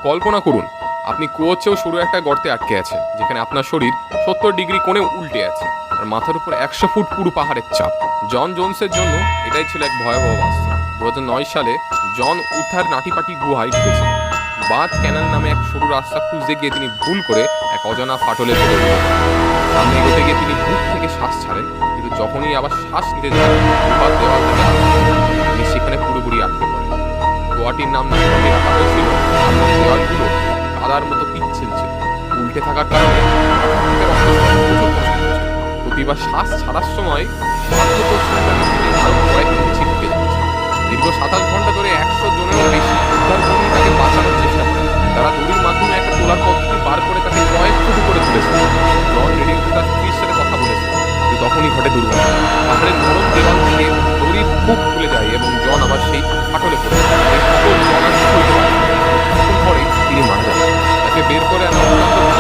কল্পনা করুন আপনি কুয়োর চেয়েও সরু একটা গর্তে আটকে আছেন, যেখানে আপনার শরীর 70 ডিগ্রি কোণে উল্টে আছে আর মাথার উপর 100 ফুট পুরো পাহাড়ের চাপ। জন জোনসের জন্য এটাই ছিল এক ভয়াবহ বাস্তব। 2009 সালে জন উথার নাটিপাটি গুহায় ঢুকেছিল। বাথ ক্যানাল নামে এক সরু রাস্তা খুঁজতে গিয়ে তিনি ভুল করে এক অজানা ফাটলে চলে গেলেন। সামনে এগোতে গিয়ে তিনি বুক থেকে শ্বাস ছাড়েন, কিন্তু যখনই আবার শ্বাস নিতে যান গুহার দেওয়াল থেকে তিনি সেখানে পুরোপুরি আটকে পড়েন। গোয়াটির নাম নাটকে রাখা হয়েছিল কারণ দেওয়ালগুলো কাদার মতো পিচ্ছিল ছিল। উল্টে থাকার কারণে মাথা থেকে রক্ত প্রচুর কষ্ট হচ্ছিল। প্রতিবার শ্বাস ছাড়ার সময় আরো কয়েক ইঞ্চি ঢুকে যাচ্ছে। দীর্ঘ 27 ঘন্টা ধরে 100 জনেরও বেশি উদ্ধারকর্মী তাকে বাঁচানোর চেষ্টা করে। তারা দড়ির মাধ্যমে একটা তোলার পদ্ধতি বার করে তাকে কয়েক ফুট করে তুলেছিল। জন রেডিওতে তার স্ত্রীর সাথে কথা বলেছিল, কিন্তু তখনই ঘটে দুর্ঘটনা। পাহাড়ের নরম দেওয়াল থেকে দড়ির মুখ খুলে যায় এবং জন আবার সেই ফাটলে পড়ে যায়। এই ফাটল জন আর সইতে পারে না। কিছুক্ষণ পরে তিনি মারা যান। তাকে বের করে আনা অত্যন্ত